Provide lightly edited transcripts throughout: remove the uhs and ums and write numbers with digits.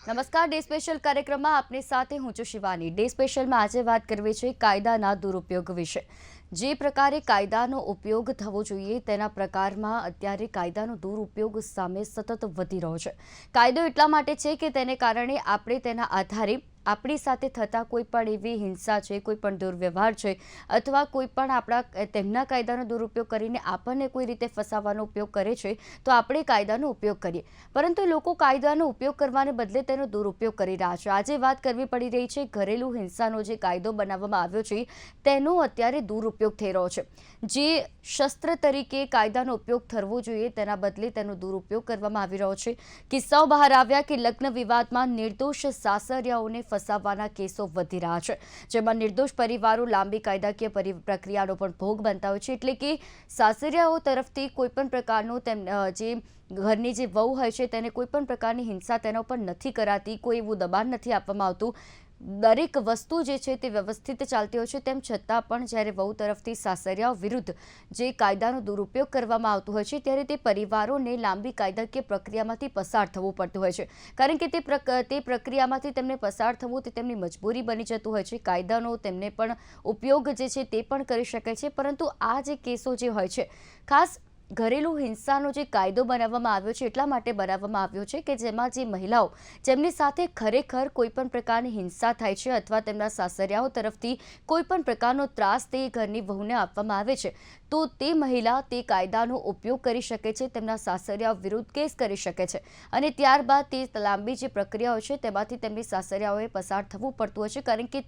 નમસ્કાર day special કાર્યક્રમમાં આપની સાથે હું છું શિવાની। ડે સ્પેશિયલમાં આજે વાત કરવી છે કાયદાના દુરુપયોગ વિશે। જે પ્રકારે કાયદાનો ઉપયોગ થવો જોઈએ તેના પ્રકારમાં અત્યારે કાયદાનો દુરુપયોગ સામે સતત વધી રહ્યો છે। કાયદો એટલા માટે છે કે તેને કારણે આપણે તેના આધારે આપણી સાથે થતા કોઈ પણ એવી હિંસા છે, કોઈ પણ દુર્વ્યવહાર છે અથવા કોઈ પણ આપણા તેમના કાયદાનો દુરુપયોગ કરીને આપણને કોઈ રીતે ફસાવવાનો ઉપયોગ કરે છે તો આપણે કાયદાનો ઉપયોગ કરીએ, પરંતુ લોકો કાયદાનો ઉપયોગ કરવાને બદલે તેનો દુરુપયોગ કરી રહ્યા છે। આજે વાત કરવી પડી રહી છે ઘરેલુ હિંસાનો જે કાયદો બનાવવામાં આવ્યો છે તેનો અત્યારે દુરુપયોગ થઈ રહ્યો છે। જે શસ્ત્ર તરીકે કાયદાનો ઉપયોગ થવો જોઈએ તેના બદલે તેનો દુરુપયોગ કરવામાં આવી રહ્યો છે। કિસ્સાઓ બહાર આવ્યા કે લગ્ન વિવાદમાં નિર્દોષ સાસરિયાઓને ફસાવવાના કેસો વધી રહ્યા છે, જેમાં નિર્દોષ પરિવારો લાંબી કાયદાકીય પ્રક્રિયાનો પણ ભોગ બનતા હોય છે। એટલે કે સાસરિયાઓ તરફથી કોઈપણ પ્રકારનો જે ઘરની જે વહુ હોય છે તેને કોઈપણ પ્રકારની હિંસા તેના ઉપર નથી કરાતી, કોઈ એવું દબાણ નથી આપવામાં આવતું। દરેક વસ્તુ જે છે તે વ્યવસ્થિત ચાલતી હોય છે, તેમ છતાં પણ જ્યારે વહુ તરફથી સાસરિયાઓ વિરુદ્ધ જે કાયદાનો દુરુપયોગ કરવામાં આવતો હોય છે ત્યારે તે પરિવારોને લાંબી કાયદાકીય પ્રક્રિયામાંથી પસાર થવું પડતું હોય છે, કારણ કે તે પ્રક્રિયામાંથી તેમને પસાર થવું તે તેમની મજબૂરી બની જતું હોય છે। કાયદાનો તેમને પણ ઉપયોગ જે છે તે પણ કરી શકે છે, પરંતુ આ જે કેસો જે હોય છે ખાસ ઘરેલુ હિંસાનો જે કાયદો બનાવવામાં આવ્યો છે એટલા માટે બનાવવામાં આવ્યો છે કે જેમાં જે મહિલાઓ જેમની સાથે ખરેખર કોઈપણ પ્રકારની હિંસા થાય છે અથવા તેમના સાસરિયાઓ તરફથી કોઈપણ પ્રકારનો ત્રાસ તે ઘરની વહુને આપવામાં આવે છે તો તે મહિલા તે કાયદાનો ઉપયોગ કરી શકે છે, તેમના સાસરિયાઓ વિરુદ્ધ કેસ કરી શકે છે અને ત્યારબાદ તે લાંબી જે પ્રક્રિયાઓ છે તેમાંથી તેમની સાસરિયાઓએ પસાર થવું પડતું હોય છે, કારણ કે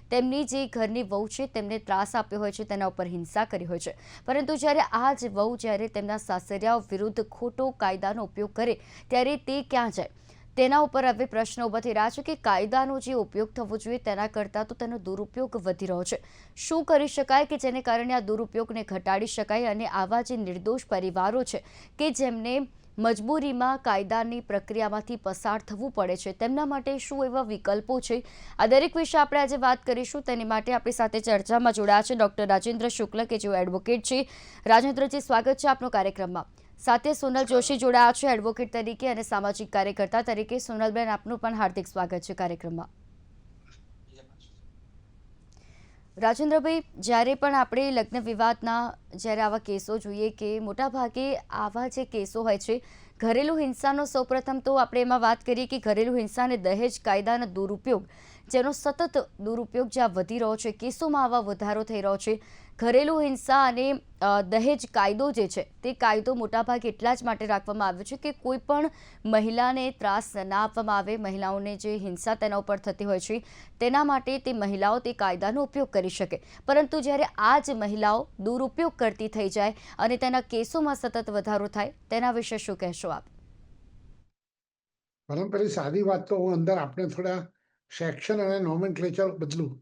તેમની જે ઘરની વહુ છે તેમને ત્રાસ આપ્યો હોય છે, તેના ઉપર હિંસા કરી હોય છે। પરંતુ જ્યારે આ જ વહુ જ્યારે તેમના સાસરિયાઓ વિરુદ્ધ ખોટો કાયદાનો ઉપયોગ કરે ત્યારે તે ક્યાં જાય? તેના ઉપર હવે પ્રશ્ન ઊભા થઈ રહ્યા છે કે કાયદાનો જે ઉપયોગ થવો જોઈએ તેના કરતાં તો તેનો દુરુપયોગ વધી રહ્યો છે। શું કરી શકાય કે જેને કારણે આ દુરુપયોગને ઘટાડી શકાય અને આવા જે નિર્દોષ પરિવારો છે કે જેમને મજબૂરીમાં કાયદાની પ્રક્રિયામાંથી પસાર થવું પડે છે તેમના માટે શું એવા વિકલ્પો છે? આ દરેક વિશે આપણે આજે વાત કરીશું। તેની માટે આપણી સાથે ચર્ચામાં જોડાયા છે ડૉક્ટર રાજેન્દ્ર શુક્લ કે જેઓ એડવોકેટ છે। રાજેન્દ્રજી, સ્વાગત છે આપનો કાર્યક્રમમાં। સાથે સોનલ જોશી જોડાયા છે એડવોકેટ તરીકે અને સામાજિક કાર્યકર્તા તરીકે। સોનલબેન, આપનું પણ હાર્દિક સ્વાગત છે કાર્યક્રમમાં। રાજેન્દ્રભાઈ, જ્યારે પણ આપણે લગ્ન વિવાદના જ્યારે આવા કેસો જોઈએ કે મોટાભાગે આવા જે કેસો હોય છે ઘરેલુ હિંસાનો, સૌપ્રથમ તો આપણે એમાં વાત કરીએ કે ઘરેલુ હિંસા અને દહેજ કાયદાના દુરુપયોગ, જેનો સતત દુરુપયોગ જ્યાં વધી રહ્યો છે, કેસોમાં આવા વધારો થઈ રહ્યો છે। ઘરેલુ હિંસા અને દહેજ કાયદો જે છે તે કાયદો મોટાભાગે એટલા જ માટે રાખવામાં આવ્યો છે કે કોઈ પણ મહિલાને ત્રાસ ના આપવામાં આવે, મહિલાઓને જે હિંસા તેના ઉપર થતી હોય છે તેના માટે તે મહિલાઓ તે કાયદાનો ઉપયોગ કરી શકે। પરંતુ જ્યારે આ જ મહિલાઓ દુરુપયોગ કરતી થઈ જાય અને તેના કેસોમાં સતત વધારો થાય, તેના વિશે શું કહેશો આપ? પહેલી સાદી વાત તો હું અંદર આપણે થોડા સેક્શન અને નોમેનક્લેચર બદલું।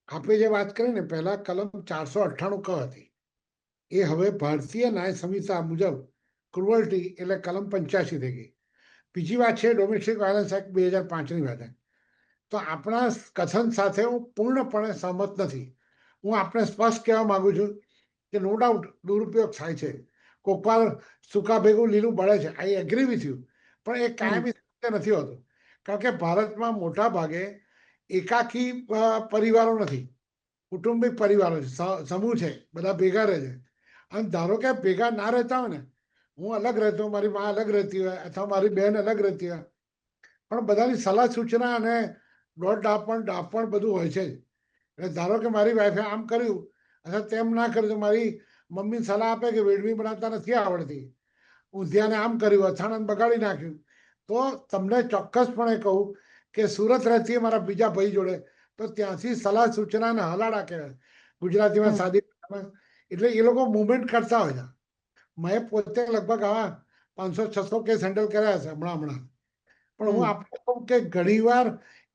આપણે જે વાત કરી ને પહેલા કલમ 498 ક હતી, એ હવે ભારતીય ન્યાય સંહિતા મુજબ ક્રુઅલ્ટી એટલે કલમ 85 થઈ ગઈ। બીજી વાત છે ડોમેસ્ટિક વાયલન્સ એક્ટ 2005ની વાત છે। તો આપણા કથન સાથે હું પૂર્ણપણે સહમત નથી। હું આપણે સ્પષ્ટ કહેવા માંગુ છું કે નો ડાઉટ દુરુપયોગ થાય છે, કોકવાર સૂકા ભેગું લીલું બળે છે, આઈ એગ્રી વિથ યુ, પણ એ કાયમી નથી હોતું, કારણ કે ભારતમાં મોટા ભાગે એકાકી પરિવારો નથી, કુટુંબિક પરિવારો છે, સમૂહ છે, બધા ભેગા રહે છે। અને ધારો કે ભેગા ના રહેતા હોય ને, હું અલગ રહેતો, મારી મા અલગ રહેતી હોય અથવા મારી બહેન અલગ રહેતી હોય, પણ બધાની સલાહ સૂચના અને દોઢ ડાપણ બધું હોય છે જ। એટલે ધારો કે મારી વાઈફે આમ કર્યું અથવા તેમ ના કર્યું તો મારી મમ્મી સલાહ આપે કે વેડમી બનાવતા નથી આવડતી, ઊંધિયાને આમ કર્યું, અથાણાને બગાડી નાખ્યું, તો તમને ચોક્કસપણે કહું કે સુરત રહેતી મારા બીજા ભાઈ જોડે, તો ત્યાંથી સલાહ સૂચનાને હલાડા કહેવાય ગુજરાતીમાં સાદી, એટલે એ લોકો મુવમેન્ટ કરતા હોય છે। મેં પોતે લગભગ આવા 500-600 કેસ હેન્ડલ કર્યા છે હમણાં, પણ હું આપણે કહું કે ઘણીવાર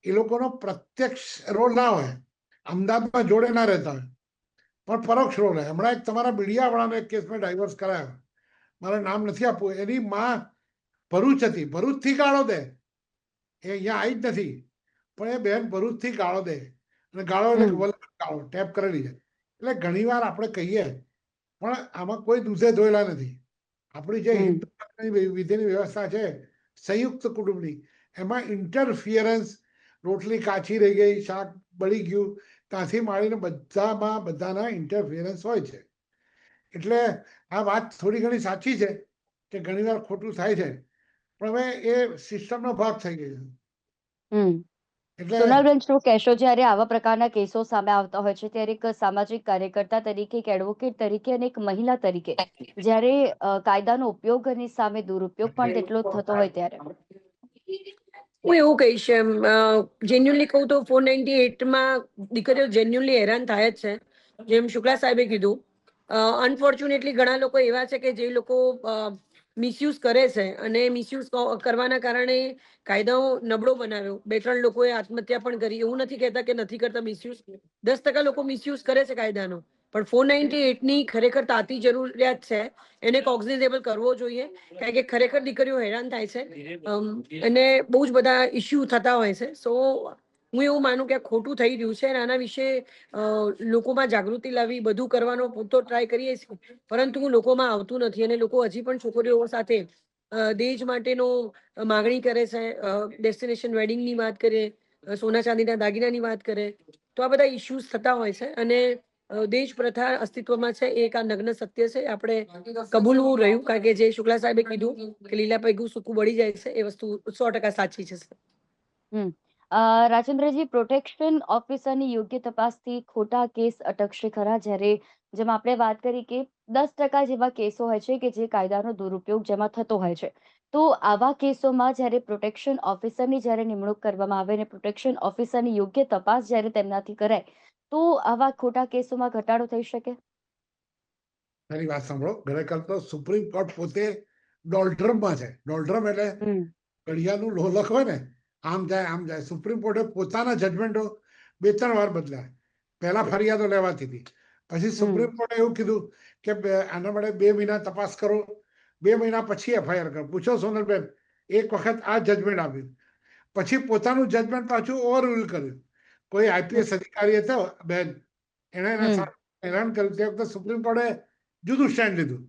એ લોકોનો પ્રત્યક્ષ રોલ ના હોય, અમદાવાદમાં જોડે ના રહેતા હોય, પણ પરોક્ષ રોલ હોય। હમણાં એક તમારા મીડિયાવાળાનો એક કેસ મેં ડાયવર્સ કરાયો, મારે નામ નથી આપવું, એની માં ભરૂચ હતી, ભરૂચથી ગાળો દે, એ અહીંયા આવી જ નથી, પણ એ બેન ભરૂચથી ગાળો દે, અને ગાળો એટલે વલગડ ગાળો ટેપ કરેલી છે। એટલે ઘણીવાર આપણે કહીએ પણ આમાં કોઈ દૂધે ધોયેલા નથી। આપણી જે હિન્દુ વિધિની વ્યવસ્થા છે સંયુક્ત કુટુંબની, એમાં ઇન્ટરફિયરન્સ, રોટલી કાચી રહી ગઈ, શાક બળી ગયું, ત્યાંથી માંડીને બધાના ઇન્ટરફિયરન્સ હોય છે. એટલે આ વાત થોડી ઘણી સાચી છે કે ઘણીવાર ખોટું થાય છે, પણ હવે એ સિસ્ટમનો ભાગ થઈ ગયો છે. હમ એટલે સોનલબેન, શું કહેશો, જ્યારે આવા પ્રકારના કેસો સામે આવતા હોય છે ત્યારે એક સામાજિક કાર્યકર્તા તરીકે, એક એડવોકેટ તરીકે અને એક મહિલા તરીકે જ્યારે કાયદાનો ઉપયોગ અને સામે દુરુપયોગ પણ તેટલો જ થતો હોય ત્યારે હું એવું કહીશ, જેન્યુઅલી કહું તો 498માં દીકરીઓ જેન્યુઅલી હેરાન થાય જ છે. જેમ શુક્લા સાહેબે કીધું, અનફોર્ચ્યુનેટલી ઘણા લોકો એવા છે કે જે લોકો મિસયુઝ કરે છે, અને મિસયુઝ કરવાના કારણે કાયદાઓ નબળો બનાવ્યો. 2-3 લોકોએ આત્મહત્યા પણ કરી. એવું નથી કહેતા કે નથી કરતા મિસયુઝ, 10% લોકો મિસયુઝ કરે છે કાયદાનો. પણ 498ની ખરેખર તાતી જરૂરિયાત છે, એને કોગ્નિઝેબલ કરવો જોઈએ, કારણ કે ખરેખર દીકરીઓ હેરાન થાય છે, અને બહુ જ બધા ઇસ્યુ થતા હોય છે. સો હું એવું માનું કે આ ખોટું થઈ રહ્યું છે, અને આના વિશે લોકોમાં જાગૃતિ લાવવી, બધું કરવાનો પૂરતો ટ્રાય કરીએ છીએ, પરંતુ લોકોમાં આવતું નથી, અને લોકો હજી પણ છોકરીઓ સાથે દહેજ માટેનો માગણી કરે છે. ડેસ્ટિનેશન વેડિંગની વાત કરે, સોના ચાંદીના દાગીનાની વાત કરે, તો આ બધા ઇસ્યુઝ થતા હોય છે. અને દહેજ પ્રથા અસ્તિત્વમાં છે, એક આ નગ્ન સત્ય છે, આપણે કબૂલવું રહ્યું. કારણ કે જે શુક્લા સાહેબે કીધું કે લીલા પૈગું સૂકું બળી જાય છે, એ વસ્તુ 100% સાચી છે. હમ રાજેન્દ્રજી, પ્રોટેક્શન ઓફિસરની યોગ્ય તપાસથી ખોટા કેસ અટકશે ખરા? જ્યારે જેમ આપણે વાત કરી કે 10% જેવા કેસો હોય છે કે જે કાયદાનો દુરુપયોગ જેમાં થતો હોય છે, તો આવા કેસોમાં જ્યારે પ્રોટેક્શન ઓફિસરની જ્યારે નિમણૂક કરવામાં આવે અને પ્રોટેક્શન ઓફિસરની યોગ્ય તપાસ જ્યારે તેમનાથી કરાય, તો આવા ખોટા કેસોમાં ઘટાડો થઈ શકે? મારી વાત સાંભળો, ખરેખર તો સુપ્રીમ કોર્ટ પોતે ડોલ્ટ્રમમાં છે. ડોલ્ટ્રમ એટલે હમ ઘડિયાળનું લોલક હોય ને, આમ જાય આમ જાય. સુપ્રીમ કોર્ટે પોતાના જજમેન્ટો 2-3 વાર બદલ્યા. પહેલા ફરિયાદો લેવાતી હતી, પછી હમ સુપ્રીમ કોર્ટે એવું કીધું કે આના માટે 2 મહિના તપાસ કરો, 2 મહિના પછી એફઆઈઆર કરો. પૂછો સોનલબેન, એક વખત આ જજમેન્ટ આપ્યું, પછી પોતાનું જજમેન્ટ પાછું ઓવર રૂલ કર્યું. કોઈ આઈપીએસ અધિકારી હતો બેન, એણે એના હમ સાથે હેરાન કર્યું. તે વખતે સુપ્રીમ કોર્ટે જુદું સ્ટેન્ડ લીધું.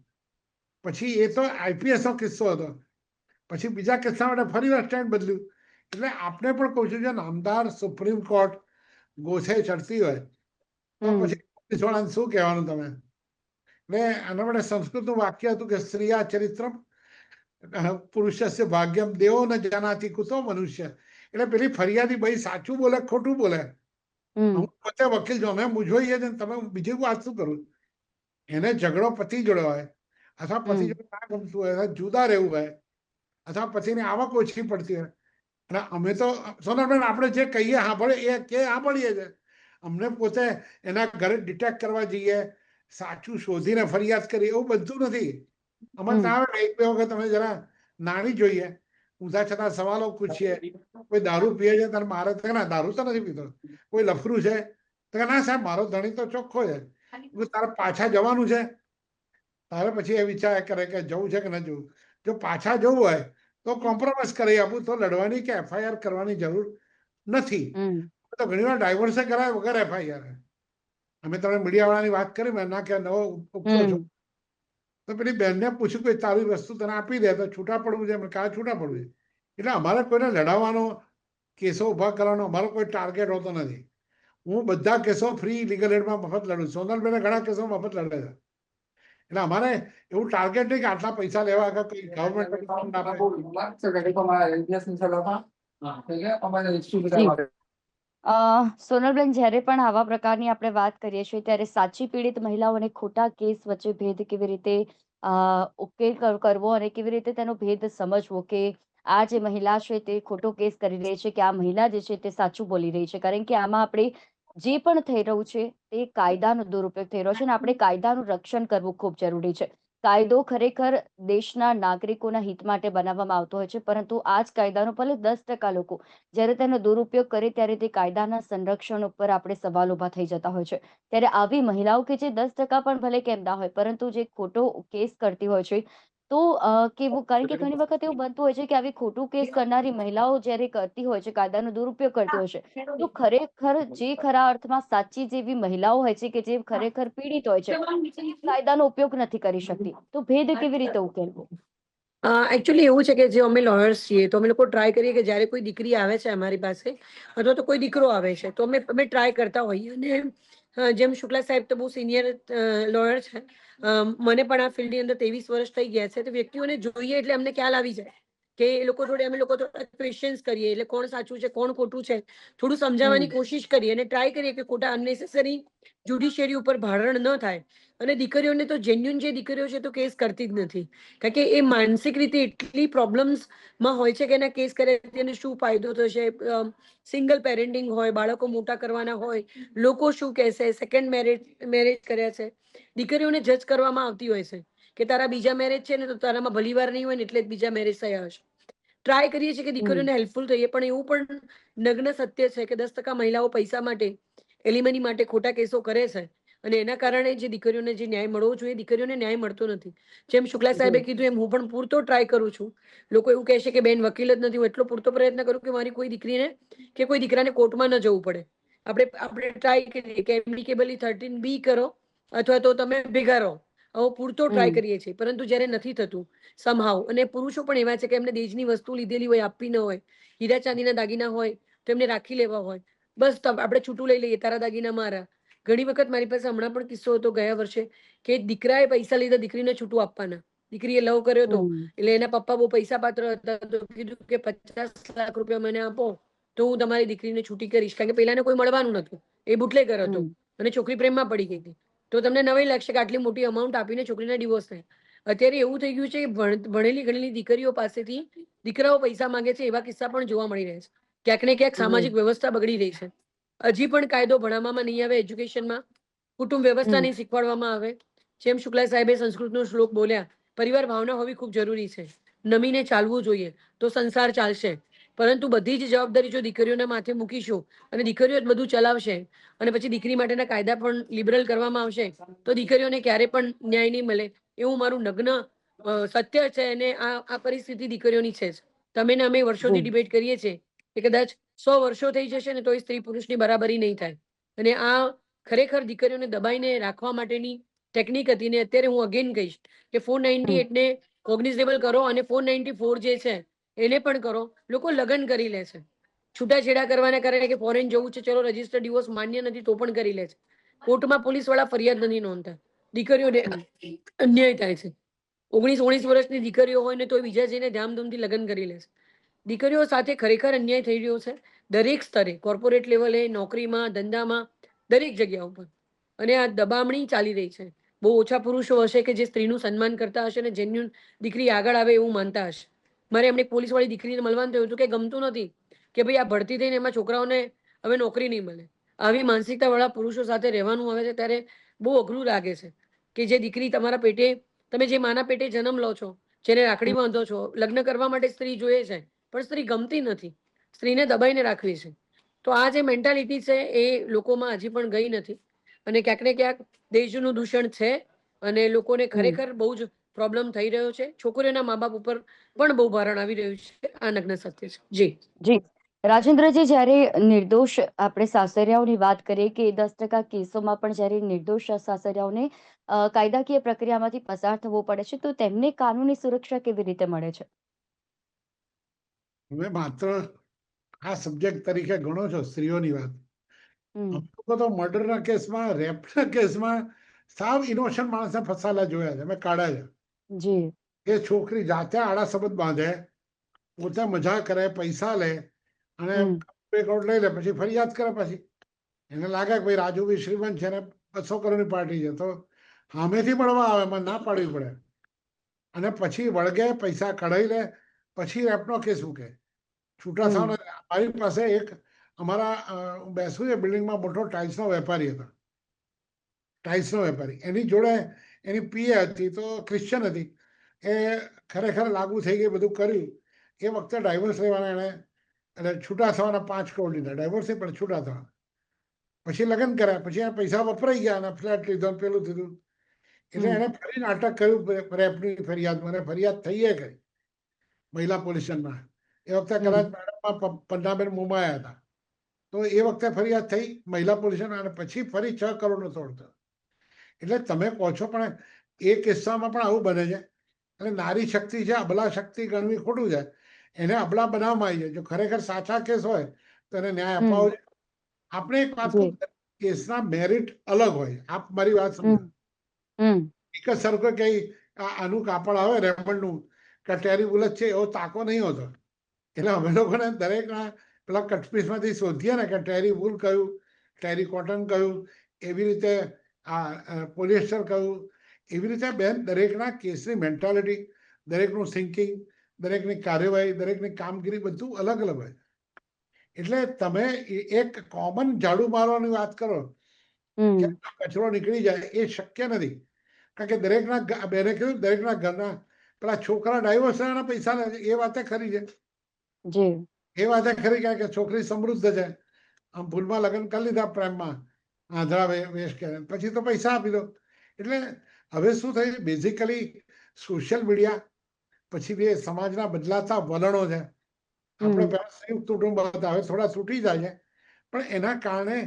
પછી એ તો આઈપીએસ નો કિસ્સો હતો, પછી બીજા કિસ્સા માટે ફરી વાર સ્ટેન્ડ બદલ્યું. એટલે આપણે પણ કહું છું, જે નામદાર સુપ્રીમ કોર્ટ ગોછે ચડતી હોય તો હમ પછી પોલીસ વાળાને શું કહેવાનું તમે? એટલે આના માટે સંસ્કૃતનું વાક્ય હતું કે સ્ત્રીયા ચરિત્રમ પુરુષસ્ય ભાગ્યમ દેવો ન જાનાતિ કુતો મનુષ્ય. એટલે પેલી ફરિયાદી ભાઈ સાચું બોલે ખોટું બોલે, હમ હું પોતે વકીલ છું, અમે મૂંઝવઈએ છીએ, તમે બીજી વાત શું કરું? એને ઝઘડો પતિ જોડે હોય, અથવા પતિ હમ જોડે ના ગમતું હોય, અથવા જુદા રહેવું હોય, અથવા પતિની આવક ઓછી પડતી હોય, અને અમે તો સોનલબેન આપણે જે કહીએ સાંભળે એ કે સાંભળીએ છે. અમને પોતે એના ઘરે ડિટેક્ટ કરવા જઈએ, સાચું શોધીને ફરિયાદ કરી, એવું બધું નથી. અમે હમ ત્યાં એક બે વખત તમે જરા નાની જોઈએ, ઊંધા છતાં સવાલો પૂછીએ. કોઈ દારૂ પીએ છે તારે મારે તો ના, દારૂ તો નથી પીતો. કોઈ લફરું છે તો કે ના સાહેબ, મારો ધણી તો ચોખ્ખો છે. તારે પાછા જવાનું છે, તારે પછી એ વિચાર કરે કે જવું છે કે ન જવું. જો પાછા જવું હોય તો કોમ્પ્રોમાઇઝ કરી આપું, તો લડવાની કે એફઆઈઆર કરવાની જરૂર નથી. હમ તો ઘણીવાર ડાયવર્સે કરાય વગર એફઆઈઆર. અમે તમે મીડિયાવાળાની વાત કરી, મેં ના કે નવો ઉપરો છો, હમ તો પેલી બહેનને પૂછ્યું કે તારી વસ્તુ તને આપી દે તો છૂટા પડવું છે, કાં છૂટા પડવું છે. એટલે અમારે કોઈને લડાવવાનો, કેસો ઉભા કરવાનો અમારો કોઈ ટાર્ગેટ હોતો નથી. હું બધા કેસો ફ્રી લીગલ એડમાં મફત લડું. સોનલબેને ઘણા કેસો મફત લડે છે. એટલે અમારે એવું ટાર્ગેટ નહીં કે આટલા પૈસા લેવા કે કોઈ ગવર્મેન્ટ આપે. જી સોનલબેન, જ્યારે પણ આવા પ્રકારની આપણે વાત કરીએ છીએ ત્યારે સાચી પીડિત મહિલાઓ અને ખોટા કેસ વચ્ચે ભેદ કેવી રીતે ઉકેલ કરવો અને કેવી રીતે તેનો ભેદ સમજવો કે આ જે મહિલા છે તે ખોટો કેસ કરી રહી છે કે આ મહિલા જે છે તે સાચું બોલી રહી છે? કારણ કે આમાં આપણે જે પણ થઈ રહ્યું છે તે કાયદાનો દુરુપયોગ થઈ રહ્યો છે, અને આપણે કાયદાનું રક્ષણ કરવું ખૂબ જરૂરી છે. કાયદો ખરેખર દેશના નાગરિકોના હિત માટે બનાવવામાં આવતો હોય છે, પરંતુ આ જ કાયદાનો ભલે 10% લોકો જ્યારે તેનો દુરુપયોગ કરે ત્યારે તે કાયદાના સંરક્ષણ ઉપર આપણે સવાલ ઉભા થઈ જતા હોય છે. ત્યારે આવી મહિલાઓ કે જે 10% પણ ભલે કેમ ના હોય, પરંતુ જે ખોટો કેસ કરતી હોય છે, તો કેવું, કારણ કે ઘણી વખત એવું બનતું હોય છે કે આવી ખોટું કેસ કરનારી મહિલાઓ જ્યારે કરતી હોય છે, કાયદાનો દુરુપયોગ કરતી હોય છે, તો ખરેખર જે ખરા અર્થમાં સાચી જેવી મહિલાઓ હોય છે કે જે ખરેખર પીડિત હોય છે, તે કાયદાનો ઉપયોગ નથી કરી શકતી. તો ભેદ કેવી રીતે ઉકેલવો? એકચ્યુઅલી એવું છે કે જે અમે લોયર્સ છીએ તો અમે લોકો ટ્રાય કરીએ કે જ્યારે કોઈ દીકરી આવે છે અમારી પાસે અથવા તો કોઈ દીકરો આવે છે તો અમે ટ્રાય કરતા હોઈએ અને જેમ શુક્લા સાહેબ તો બહુ સિનિયર લોયર છે. મને પણ આ ફિલ્ડની અંદર 23 વર્ષ થઈ ગયા છે તો વ્યક્તિઓને જોઈએ એટલે અમને ખ્યાલ આવી જાય કે એ લોકો જોડે અમે લોકો થોડા ક્વેશ્ચન્સ કરીએ એટલે કોણ સાચું છે કોણ ખોટું છે થોડું સમજાવવાની કોશિશ કરીએ અને ટ્રાય કરીએ કે ખોટા અનનેસેસરી જ્યુડિશિયરી ઉપર ભારણ ન થાય. અને દીકરીઓને તો જેન્યુન જે દીકરીઓ છે તો કેસ કરતી જ નથી કારણ કે એ માનસિક રીતે એટલી પ્રોબ્લેમ્સમાં હોય છે કે એના કેસ કરે તેને શું ફાયદો થશે. સિંગલ પેરેન્ટિંગ હોય, બાળકો મોટા કરવાના હોય, લોકો શું કહેશે, સેકન્ડ મેરેજ કર્યા છે, દીકરીઓને જજ કરવામાં આવતી હોય છે કે તારા બીજા મેરેજ છે ને તો તારામાં ભલીવાર નહીં હોય ને એટલે જ બીજા મેરેજ થયા હશે. ટ્રાય કરીએ છીએ કે દીકરીઓને હેલ્પફુલ થઈએ પણ એવું પણ નગ્ન સત્ય છે કે 10% મહિલાઓ પૈસા માટે એલિમની માટે ખોટા કેસો કરે છે અને એના કારણે જે દીકરીઓને જે ન્યાય મળવો જોઈએ દીકરીઓને ન્યાય મળતો નથી. જેમ શુક્લા સાહેબે કીધું એમ હું પણ પૂરતો ટ્રાય કરું છું. લોકો એવું કહે છે કે બેન વકીલ જ નથી, હું એટલો પૂરતો પ્રયત્ન કરું કે મારી કોઈ દીકરીને કે કોઈ દીકરાને કોર્ટમાં ન જવું પડે. આપણે ટ્રાય કરીએ કે એમ્નિકેબલી 13B કરો અથવા તો તમે ભેગા રહો. હવે પૂરતો ટ્રાય કરીએ છીએ પરંતુ જ્યારે નથી થતું સમહાવ અને પુરુષો પણ એવા છે કે એમને દેશની વસ્તુ લીધેલી હોય આપવી ન હોય, હીરા ચાંદીના દાગીના હોય તો એમને રાખી લેવા હોય, બસ આપણે છૂટું લઈ લઈએ તારા દાગીના મારા. ઘણી વખત મારી પાસે હમણાં પણ કિસ્સો હતો ગયા વર્ષે કે દીકરાએ પૈસા લીધા દીકરીને છૂટું આપવાના. દીકરીએ લવ કર્યો હતો એટલે એના પપ્પા બહુ પૈસા પાત્ર હતા તો કીધું કે 50 લાખ રૂપિયા મને આપો તો હું તમારી દીકરીને છૂટી કરીશ કારણ કે પેલાને કોઈ મળવાનું નતું. એ બુટલેગર હતો અને છોકરી પ્રેમમાં પડી ગઈ હતી. તો તમને નવાઈ લાગશે કે આટલી મોટી અમાઉન્ટ આપીને છોકરીના ડિવોર્સ થાય. અત્યારે એવું થઈ ગયું છે કે ભણેલી ગણેલી દીકરીઓ પાસેથી દીકરાઓ પૈસા માંગે છે એવા કિસ્સા પણ જોવા મળી રહ્યા છે. ક્યાંક ને ક્યાંક સામાજિક વ્યવસ્થા બગડી રહી છે. હજી પણ કાયદો ભણાવવામાં નહીં આવે, એજ્યુકેશનમાં કુટુંબ વ્યવસ્થા નહીં શીખવાડવામાં આવે. જેમ શુક્લા સાહેબે સંસ્કૃતનો શ્લોક બોલ્યા, પરિવાર ભાવના હોવી ખૂબ જરૂરી છે. નમીને ચાલવું જોઈએ તો સંસાર ચાલશે. પરંતુ બધી જ જવાબદારી જો દીકરીઓના માથે મૂકીશું અને દીકરીઓ જ બધું ચલાવશે અને પછી દીકરી માટેના કાયદા પણ લિબરલ કરવામાં આવશે તો દીકરીઓને ક્યારે પણ ન્યાય નહીં મળે એવું મારું નગ્ન સત્ય છે. અને આ પરિસ્થિતિ દીકરીઓની છે જ. તમે ને અમે વર્ષોથી ડિબેટ કરીએ છીએ કે કદાચ 100 વર્ષો થઈ જશે ને તો સ્ત્રી પુરુષની બરાબરી નહીં થાય. અને આ ખરેખર દીકરીઓને દબાઈને રાખવા માટેની ટેકનિક હતી. ને અત્યારે હું અગેન કહીશ કે 498 ને કોગ્નિઝેબલ કરો અને 494 જે છે એને પણ કરો. લોકો લગ્ન કરી લે છે છૂટાછેડા કરવાના કારણે કે ફોરેન જવું છે ચલો રજીસ્ટર ડિવોર્સ માન્ય નથી તો પણ કરી લે છે. કોર્ટમાં પોલીસ વાળા ફરિયાદ નથી નોંધતા. દીકરીઓને અન્યાય થાય છે. 19 વર્ષની દીકરીઓ હોય ને તો બીજા જઈને ધામધૂમથી લગ્ન કરી લે છે. દીકરીઓ સાથે ખરેખર અન્યાય થઈ રહ્યો છે દરેક સ્તરે, કોર્પોરેટ લેવલે, નોકરીમાં, ધંધામાં, દરેક જગ્યા ઉપર. અને આ દબામણી ચાલી રહી છે. બહુ ઓછા પુરુષો હશે કે જે સ્ત્રીનું સન્માન કરતા હશે અને જેન્યુન દીકરી આગળ આવે એવું માનતા હશે. મારે એમની પોલીસ વાળી દીકરીને મળવાનું થયું હતું કે ગમતું નથી કે ભાઈ આ ભરતી થઈને એમાં છોકરાઓને હવે નોકરી નહીં મળે. આવી માનસિકતા વાળા પુરુષો સાથે રહેવાનું આવે છે ત્યારે બહુ અઘરું લાગે છે કે જે દીકરી તમારા પેટે તમે જે માના પેટે જન્મ લો છો, જેને રાખડી બાંધો છો, લગ્ન કરવા માટે સ્ત્રી જોઈએ છે પણ સ્ત્રી ગમતી નથી, સ્ત્રીને દબાઈને રાખવી છે. તો આ જે મેન્ટાલિટી છે એ લોકોમાં હજી પણ ગઈ નથી અને ક્યાંક ને ક્યાંક દેશનું દૂષણ છે અને લોકોને ખરેખર બહુ જ પ્રોબ્લેમ થઈ રહ્યો છે. છોકરીઓના મા બાપ ઉપર પણ બહુ ભારણ આવી રહ્યું છે. આ નગ્ન સત્ય છે. જી જી રાજેન્દ્રજી, જ્યારે નિર્દોષ આપણે સાસરિયાઓની વાત કરીએ કે 10% કેસોમાં પણ જ્યારે નિર્દોષ સાસરિયાઓને કાયદાકીય પ્રક્રિયામાંથી પસાર થવું પડે છે તો તેમને કાનૂની સુરક્ષા કેવી રીતે મળે છે? તમે માત્ર આ સબ્જેક્ટ તરીકે ગણો છો સ્ત્રીઓની વાત. અમે લોકો તો મર્ડરના કેસમાં, રેપના કેસમાં સાવ ઇનોસન્ટ માણસને ફસાયેલા જોયા છે, અમે કાઢ્યા છે. જી એ છોકરી જાતે આડા સંબંધ બાંધે, પોતે મજા કરે, પૈસા લે અને 2 કરોડ લઈ લે, પછી ફરિયાદ કરે. પછી એને લાગે કે ભાઈ રાજુભાઈ શ્રીમંત છે ને 200 કરોડની પાર્ટી છે તો સામેથી મળવા આવે, એમાં ના પાડવી પડે અને પછી વળગે, પૈસા કઢાઈ લે, પછી રેપનો કેસ મૂકે. છૂટા થવાનો. મારી પાસે એક અમારા બેસું છે બિલ્ડિંગમાં મોટો ટાઇલ્સનો વેપારી હતો. ટાઇલ્સનો વેપારી, એની જોડે એની પીએ હતી તો ક્રિશ્ચન હતી. એ ખરેખર લાગુ થઈ ગઈ, બધું કર્યું. એ વખતે ડાયવર્સ લેવાના એને એટલે છૂટા થવાના 5 કરોડ લીધા. ડાયવર્સ નહીં પણ છૂટા થવાના. પછી લગ્ન કર્યા, પછી આ પૈસા વપરાઈ ગયા અને ફ્લેટ લીધો ને પેલું થયું. એટલે એને ફરી નાટક કર્યું રેપની ફરિયાદમાં અને ફરિયાદ થઈ કરી મહિલા પોલીસ સ્ટેશનમાં. એ વખતે કદાચ મેડમમાં પન્નાબેન મુંબાયા હતા તો એ વખતે ફરિયાદ થઈ મહિલા પોલીસ સ્ટેશન અને પછી ફરી 6 કરોડનો તોડ થયો. એટલે તમે કહો છો પણ એ કિસ્સામાં પણ આવું બને છે. અને નારી શક્તિ છે અબલા શક્તિ ગણવી ખોટું છે. એને અબલા બનાવવામાં આવી છે. જો ખરેખર સાચા કેસ હોય તો એને ન્યાય અપાવવો જોઈએ. આપણે એક વાત કહું, જી કેસના મેરિટ અલગ હોય. આપ મારી વાત સમજો. એક જ સરખો કે આનું કાપડ આવે રેમંડનું કે ટેરી બુલેટ છે એવો તાકો નહીં હોતો. એટલે અમે લોકોને દરેકના પેલા કટપીસમાંથી શોધીએ ને કે ટેરી વૂલ કયું, ટેરી કોટન કયું, એવી રીતે પોલિએસ્ટર કયું, એવી રીતે બેન દરેકના કેસની મેન્ટાલિટી, દરેકનું થિંકિંગ, દરેકની કાર્યવાહી, દરેકની કામગીરી બધું અલગ અલગ હોય. એટલે તમે એક કોમન ઝાડુ મારવાની વાત કરો કે કચરો નીકળી જાય, એ શક્ય નથી. કારણ કે દરેકના બેને કીધું દરેકના ઘરના પેલા છોકરા ડાયવોર્સ ના પૈસા લે છે, એ વાતે ખરી છે. જી એ વાતે ખરી કે છોકરી સમૃદ્ધ છે, આમ ભૂલમાં લગ્ન કરી લીધા પ્રેમમાં, આંધળા વેશ કે પછી તો પૈસા આપી દો. એટલે હવે શું થયું, બેઝિકલી સોશિયલ મીડિયા પછી બે સમાજના બદલાતા વલણો છે. આપણે પહેલા સંયુક્ત કુટુંબ હતા, હવે થોડા છૂટી જાય છે, પણ એના કારણે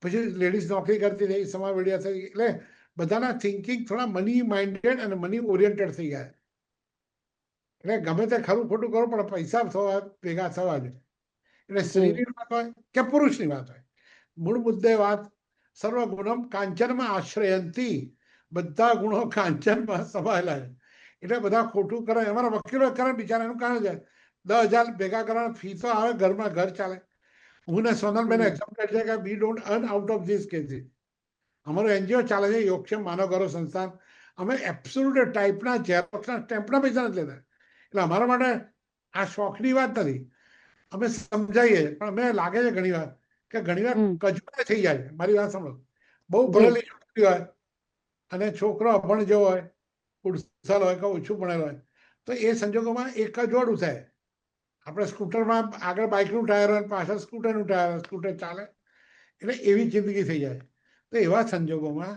પછી લેડીઝ નોકરી કરતી થઈ, સમાજ મીડિયા થઈ, એટલે બધાના થિંકિંગ થોડા મની માઇન્ડેડ અને મની ઓરિએન્ટેડ થઈ ગયા. એટલે ગમે તે ખરું ખોટું કરો પણ પૈસા થવા ભેગા થવા છે. એટલે સ્ત્રીની વાત હોય કે પુરુષની વાત હોય, મૂળ મુદ્દે વાત સર્વગુણમ કાંચનમાં આશ્રયંતી, બધા ગુણો કાંચનમાં સમાયેલા છે. એટલે બધા ખોટું કરે, અમારા વકીલો કરે બિચારા, એનું કારણ છે 10,000 ભેગા કરવાના ફી તો આવે, ઘરમાં ઘર ચાલે. હું ને સોનલબેન એક્ઝામ્પલ છે કે we don't earn out of this cases. અમારું એનજીઓ ચાલે છે યોગક્ષેમ માનવ ગૌરવ સંસ્થાન. અમે એબ્સોલ્યુટ ટાઈપના ઝેરોક્સના સ્ટેમ્પના પૈસા નથી લેતા. એટલે અમારા માટે આ શોખની વાત નથી. અમે સમજાઈએ, પણ અમને લાગે છે ઘણીવાર કે ઘણીવાર કજવાય થઈ જાય છે. મારી વાત સાંભળો, બહુ ભણેલી છોકરી હોય અને છોકરો અભણ જેવો હોય, ઉડસાલ હોય કે ઓછું ભણેલો હોય, તો એ સંજોગોમાં એક જ જોડું થાય. આપણે સ્કૂટરમાં આગળ બાઇકનું ટાયર હોય, પાછળ સ્કૂટરનું ટાયર હોય, સ્કૂટર ચાલે. એટલે એવી જિંદગી થઈ જાય. તો એવા સંજોગોમાં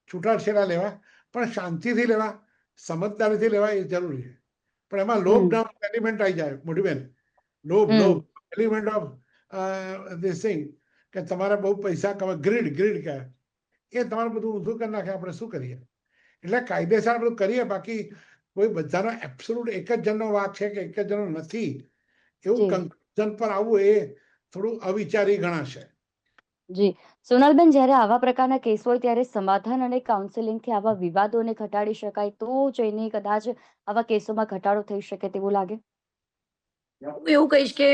છૂટાછેડા લેવા, પણ શાંતિથી લેવા, સમજદારીથી લેવા એ જરૂરી છે. પણ એમાં લોભ નામ એલિમેન્ટ આવી જાય, મોટી બેન. લોભ એલિમેન્ટ ઓફ ધીસ થિંગ, કે તમારે બહુ પૈસા કમાય, ગ્રીડ કહેવાય, એ તમારે બધું ઊંધું કરી નાખે. આપણે શું કરીએ? એટલે કાયદેસર બધું કરીએ, બાકી કોઈ બધાનો એબ્સોલ્યુટ એક જ જણનો વાક છે કે એક જ જણનો નથી, એવું કન્ક્લુઝન પર આવવું એ થોડું અવિચારી ગણાશે. જી સોનલબેન, જ્યારે આવા પ્રકારના કેસ હોય ત્યારે સમાધાન અને કાઉન્સેલિંગથી આવા વિવાદોને ઘટાડી શકાય, તો જઈને કદાચ આવા કેસોમાં ઘટાડો થઈ શકે તેવું લાગે. હું એવું કહીશ કે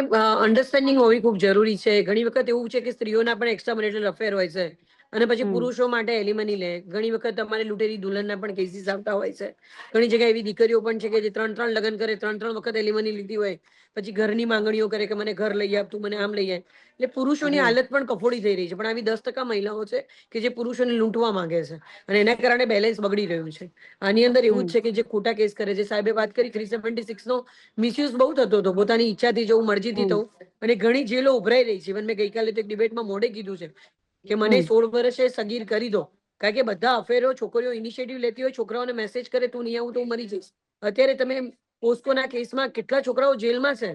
અન્ડરસ્ટેન્ડિંગ હોવી ખૂબ જરૂરી છે. ઘણી વખત એવું છે કે સ્ત્રીઓના પણ એક્સ્ટ્રા મેરિટલ અફેર હોય છે અને પછી પુરુષો માટે એલિમની લે. ઘણી વખત તમારે લૂંટેરી દુલ્હનના પણ કેસીસ આવતા હોય છે. ઘણી જગ્યાએ એવી દીકરીઓ પણ છે કે જે 3 લગ્ન કરે, 3 વખત એલિમની લીધી હોય, પછી ઘરની માંગણીઓ કરે કે મને ઘર લઈ આપ, તું મને આમ લઈ આપ. એટલે પુરુષોની હાલત પણ કફોડી થઈ રહી છે. પણ આવી 10% મહિલાઓ છે કે જે પુરુષોને લૂંટવા માંગે છે અને એના કારણે બેલેન્સ બગડી રહ્યું છે. આની અંદર એવું જ છે કે જે ખોટા કેસ કરે છે, સાહેબે વાત કરી 376 નો મિસયુઝ બહુ થતો હતો, પોતાની ઈચ્છાથી જવું, મરજીથી થવું, અને ઘણી જેલો ઉભરાઈ રહી છે. ઇવન મેં ગઈકાલે તો એક ડિબેટમાં મોઢે કીધું છે કે મને 16 વર્ષે સગીર કરી દો. કારણ કે બધા અફેરો છોકરીઓ ઇનિશિયેટિવ લેતી હોય, છોકરાઓને મેસેજ કરે તું નહીં આવું તો હું મરી જઈશ. અત્યારે તમે પોસ્કોના કેસમાં કેટલા છોકરાઓ જેલમાં છે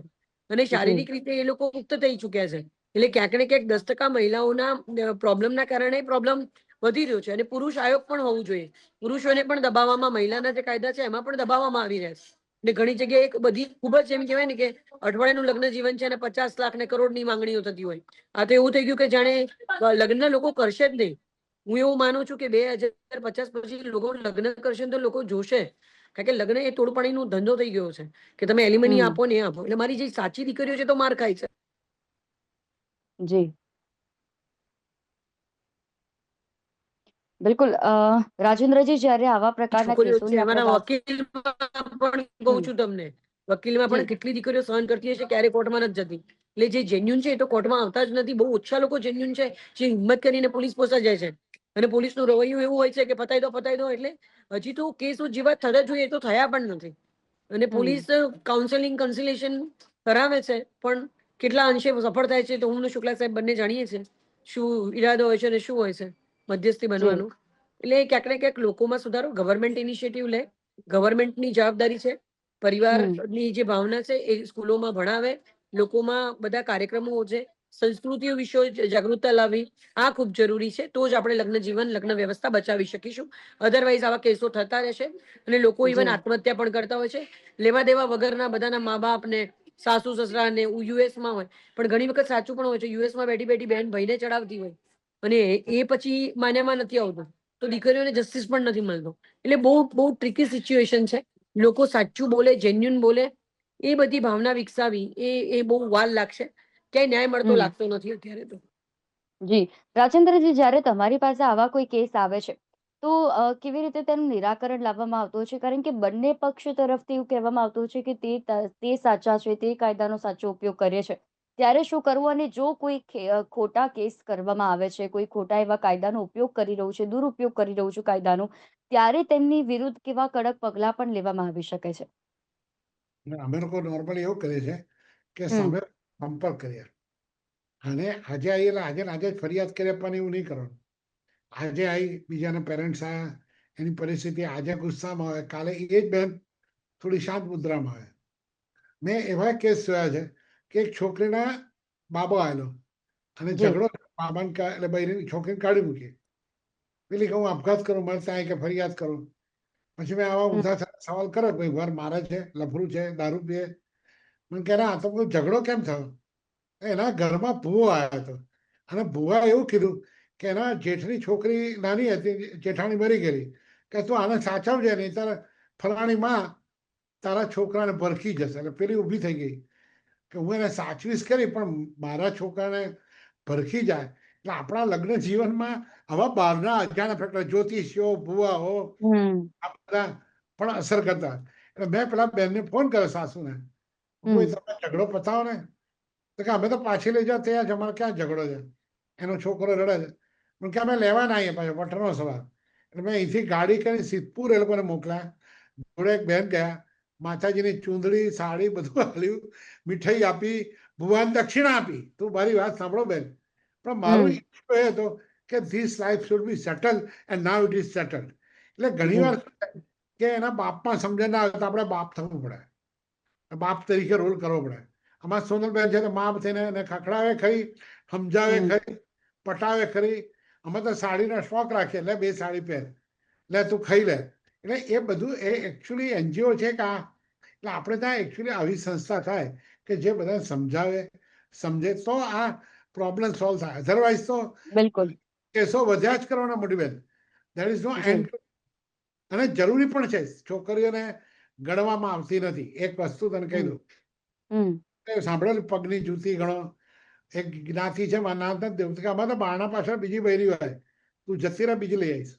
અને શારીરિક રીતે એ લોકો મુક્ત થઈ ચુક્યા છે. એટલે ક્યાંક ને ક્યાંક 10% મહિલાઓના પ્રોબ્લેમના કારણે પ્રોબ્લેમ વધી રહ્યો છે. અને પુરુષ આયોગ પણ હોવું જોઈએ. પુરુષોને પણ દબાવવામાં, મહિલાના જે કાયદા છે એમાં પણ દબાવવામાં આવી રહ્યા છે. એટલે ઘણી જગ્યાએ એક બધી ખૂબ જ એમ કહેવાય ને કે અઠવાડિયાનું લગ્ન જીવન છે અને 50 લાખ ને કરોડની માંગણીઓ થતી હોય. આ તો એવું થઈ ગયું કે જાણે લગ્ન લોકો કરશે જ નહીં. હું એવું માનું છું કે 2050 પછી લોકો લગ્ન કરશે તો લોકો જોશે. કારણ કે લગ્ન એ તોડપાણીનો ધંધો થઈ ગયો છે કે તમે એલિમની આપો ને આપો. એટલે મારી જે સાચી દીકરીઓ છે તો માર ખાય છે. જી બિલકુલ. રાજેન્દ્રજી, જ્યારે આવા પ્રકારના છોકરીઓ છે, કેસોની આપણે અમારા વાત વકીલમાં પણ કહું છું તમને, વકીલમાં પણ કેટલી દીકરીઓ સહન કરતી હશે, ક્યારે કોર્ટમાં નથી જતી. એટલે જે જેન્યુન છે એ તો કોર્ટમાં આવતા જ નથી. બહુ ઓછા લોકો જેન્યુન છે જે હિંમત કરીને પોલીસ પોસા જાય છે. અને પોલીસનું રવૈયું એવું હોય છે કે પતાઈ દો. એટલે હજી તો કેસ જેવા થતા જોઈએ એ તો થયા પણ નથી. અને પોલીસ કાઉન્સેલિંગ, કન્સિલેશન કરાવે છે, પણ કેટલા અંશે સફળ થાય છે તો હું ને શુક્લા સાહેબ બંને જાણીએ છીએ શું ઈરાદો હોય છે અને શું હોય છે મધ્યસ્થી જી બનવાનું. એટલે ક્યાંક ને ક્યાંક લોકોમાં સુધારો, ગવર્મેન્ટ ઇનિશિયેટિવ લે, ગવર્મેન્ટની જવાબદારી છે. પરિવારની જે ભાવના છે એ સ્કૂલોમાં ભણાવે, લોકોમાં બધા કાર્યક્રમો છે, સંસ્કૃતિઓ વિશે જાગૃતતા લાવવી આ ખૂબ જરૂરી છે. તો જ આપણે લગ્ન જીવન, લગ્ન વ્યવસ્થા બચાવી શકીશું. અધરવાઇઝ આવા કેસો થતા રહેશે અને લોકો ઇવન જી આત્મહત્યા પણ કરતા હોય છે. લેવા દેવા વગરના બધાના મા બાપ ને સાસુ સસરા ને યુએસમાં હોય, પણ ઘણી વખત સાચું પણ હોય છે. યુએસમાં બેઠી બેઠી બહેન ભાઈને ચડાવતી હોય અને એ પછી માન્યામાં નથી આવતું, તો દીકરીઓને જસ્ટિસ પણ નથી મળતો. એટલે બહુ બહુ ટ્રિકી સિચ્યુએશન છે. લોકો સાચું બોલે, જેન્યુન બોલે, એ બધી ભાવના વિકસાવી એ બહુ વાર લાગશે. ક્યાંય ન્યાય મળતો હમ લાગતો નથી અત્યારે તો. જી રાજેન્દ્રજી, જ્યારે તમારી પાસે આવા કોઈ કેસ આવે છે તો કેવી રીતે તેનું નિરાકરણ લાવવામાં આવતું હોય છે? કારણ કે બંને પક્ષ તરફથી એવું કહેવામાં આવતું હોય છે કે તે સાચા છે, તે કાયદાનો સાચો ઉપયોગ કરે છે. ત્યારે શું કરવું? અને જો કોઈ ખોટા કેસ કરવામાં આવે છે, કોઈ ખોટા એવા કાયદાનો ઉપયોગ કરી રહ્યું છે, દુરુપયોગ કરી રહ્યું છે કાયદાનો, ત્યારે તેમની વિરુદ્ધ કેવા કડક પગલાં પણ લેવામાં આવી શકે છે? અને અમે લોકો નોર્મલી એવું કરીએ છીએ કે હમ સામે સંપર્ક કરીએ અને આજે આવી એટલે આજે ને આજે જ ફરિયાદ કરી આપવાની એવું નહીં કરવાનું. આજે આવી, બીજાના પેરેન્ટ્સ આવ્યા, એની પરિસ્થિતિ આજે ગુસ્સામાં હોય, કાલે એ જ બેન થોડી શાંત મુદ્રામાં આવે. મેં એવા કેસ જોયા છે કે એક છોકરીના બાબો આવેલો અને જી ઝઘડો બાબાને એટલે બૈરીની છોકરીને કાઢી મૂકી. પેલી કે હું આપઘાત કરું, મારે ત્યાં કે ફરિયાદ કરું. પછી મેં આવા હમ ઊંધા સવાલ કર્યો, ભાઈ ઘર મારે છે, લફરું છે, દારૂ પીએ. મને કહે આ તો કોઈ ઝઘડો કેમ થયો? એના ઘરમાં ભૂવો આવ્યો હતો અને ભૂવા એવું કીધું કે એના જેઠની છોકરી નાની હતી, જેઠાણી મરી ગયેલી, કે તું આને સાચવજે, નહીં તારા ફલાણી માં તારા છોકરાને ભરખી જશે. એટલે પેલી ઊભી થઈ ગઈ કે હું એને સાચવીશ કરી, પણ મારા છોકરાને ભરખી જાય. એટલે આપણા લગ્ન જીવનમાં આવા બહારના અજાણ્યા ફેક્ટર, જ્યોતિષીઓ, ભુવાઓ, હમ આ બધા પણ અસર કરતા. એટલે મેં પેલા બેનને ફોન કર્યો, સાસુને, હમ ભાઈ તમે ઝઘડો પતાવો ને. તો કે અમે તો પાછી લઈ જાઓ ત્યાં જ, અમારે ક્યાં ઝઘડો છે? એનો છોકરો રડે છે. પણ કે અમે લેવા ના આવીએ પાછો વટરનો સવાલ. એટલે મેં અહીંથી ગાડી કરી સિદ્ધપુર એ લોકોને મોકલ્યા. જોડે એક બેન ગયા, માતાજીની ચૂંદડી, સાડી બધું હાલ્યું, મીઠાઈ આપી, ભગવાન દક્ષિણા આપી. તું મારી વાત સાંભળો બેન, પણ મારું હમ ઈચ્છું એ હતો કે this life should be settle and now it is settled. એટલે ઘણી જી વાર શું થાય કે એના બાપમાં સમજણ ના આવે તો આપણે બાપ થવું પડે, બાપ તરીકે રોલ કરવો પડે. આમાં સોનલબેન છે તો મા થઈને એને ખખડાવે ખરી, સમજાવે હમ ખરી, પટાવે ખરી. અમે તો સાડીનો શોખ રાખીએ, લે બે સાડી પહેર, લે તું ખાઈ લે. એટલે એ બધું એ એકચ્યુઅલી એનજીઓ છે કે આ, એટલે આપણે ત્યાં એકચ્યુઅલી આવી સંસ્થા થાય કે જે બધાને સમજાવે, સમજે, તો આ પ્રોબ્લેમ સોલ્વ થાય. અધરવાઇઝ તો બિલકુલ. કેસો વધ્યા જ કરવાના મોટી બેન. There is no G and. અને જરૂરી પણ છે, છોકરીઓને ગણવામાં આવતી નથી. એક વસ્તુ તને કહી હમ દઉં, હમ સાંભળેલું પગની જૂતી ગણો. એક જ્ઞાતિ છે, મારું નામ નથી દેવું, કે આમાં તો બારણા પાછળ બીજી બૈરી હોય, તું જતી રહે, બીજી લઈ આવીશ.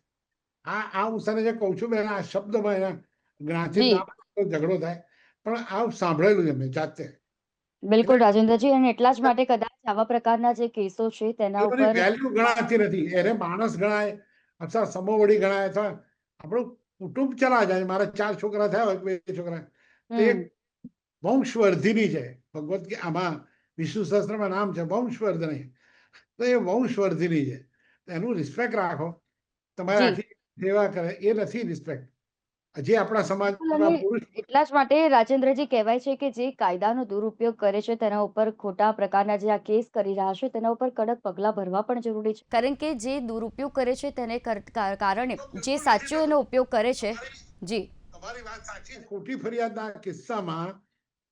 આ હું તને જે કહું છું બેન, આ શબ્દમાં એના જ્ઞાતિ જી નામ ઝઘડો થાય, પણ આ સાંભળેલું છે મેં જાતે. એટલે બિલકુલ રાજેન્દ્રજી, અને એટલા જ માટે કદાચ આવા પ્રકારના જે કેસો છે તેના એની ઉપર વેલ્યુ ગણાતી નથી. એને માણસ ગણાય અથવા સમોવડી ગણાય અથવા આપણું કુટુંબ ચલા જાય. મારા 4 છોકરા થયા હોય, 2 છોકરા, તો એક હમ વંશવર્ધિની છે. ભગવદ્ આમાં વિષ્ણુ સહસ્ત્રમાં નામ છે વંશવર્ધની. તો એ વંશવર્ધિની છે. એનું રિસ્પેક્ટ રાખો. તમારે જી આખી સેવા કરે, એ નથી રિસ્પેક્ટ. હજી આપણા બિલકુલ. અને સમાજમાં પુરુષ એટલા જ માટે રાજેન્દ્રજી કહેવાય છે કે જે કાયદાનો દુરુપયોગ કરે છે તેના ઉપર ખોટા પ્રકારના જે આ કેસ કરી રહ્યા છે તેના ઉપર કડક પગલાં ભરવા પણ જરૂરી છે. કારણ કે જે દુરુપયોગ કરે છે તેને કારણે જે સાચો એનો ઉપયોગ કરે છે. જી તમારી વાત સાચી છે. ખોટી ફરિયાદના કિસ્સામાં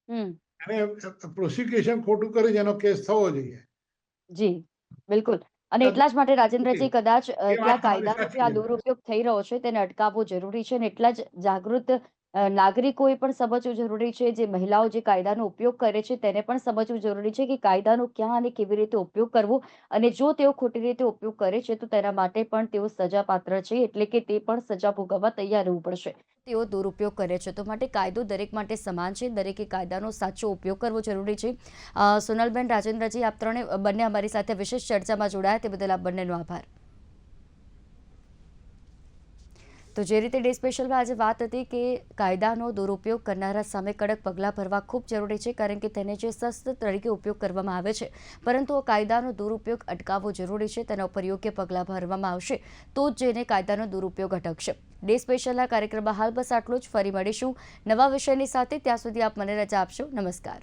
હમ અને પ્રોસિક્યુશન ખોટું કરી જેનો કેસ થવો જોઈએ. જી બિલકુલ. અને એટલા જ માટે રાજેન્દ્રજી કદાચ એ જે આ વાત તમારી કાયદાનો જે સાચી આ છે. દુરુપયોગ થઈ રહ્યો છે તેને અટકાવવો જરૂરી છે, અને એટલા જ જાગૃત નાગરિકોએ પણ સમજવું જરૂરી છે. જે મહિલાઓ જે કાયદાનો ઉપયોગ કરે છે તેને પણ સમજવું જરૂરી છે કે કાયદાનો ક્યાં અને કેવી રીતે ઉપયોગ કરવો, અને જો તેઓ ખોટી રીતે ઉપયોગ કરે છે તો તેના માટે પણ તેઓ સજાપાત્ર છે, એટલે કે તે પણ સજા ભોગવવા તૈયાર રહેવું પડશે. તેઓ દુરુપયોગ કરે છે તો માટે કાયદો દરેક માટે સમાન છે. દરેકે કાયદાનો સાચો ઉપયોગ કરવો જરૂરી છે. સોનલબેન, રાજેન્દ્રજી, આપ ત્રણે બંને અમારી સાથે વિશેષ ચર્ચામાં જોડાયા તે બદલ આપ બંનેનો આભાર. તો જે રીતે ડે સ્પેશિયલમાં આજે વાત હતી કે કાયદાનો દુરુપયોગ કરનારા સામે કડક પગલાં ભરવા ખૂબ જરૂરી છે, કારણ કે તેને જે શસ્ત્ર તરીકે ઉપયોગ કરવામાં આવે છે, પરંતુ કાયદાનો દુરુપયોગ અટકાવવો જરૂરી છે. તેના ઉપર યોગ્ય પગલાં ભરવામાં આવશે તો જ જેને કાયદાનો દુરુપયોગ અટકશે. ડે સ્પેશિયલના કાર્યક્રમમાં હાલ બસ આટલું જ. ફરી મળીશું નવા વિષયની સાથે. ત્યાં સુધી આપ મને રજા આપશો. નમસ્કાર.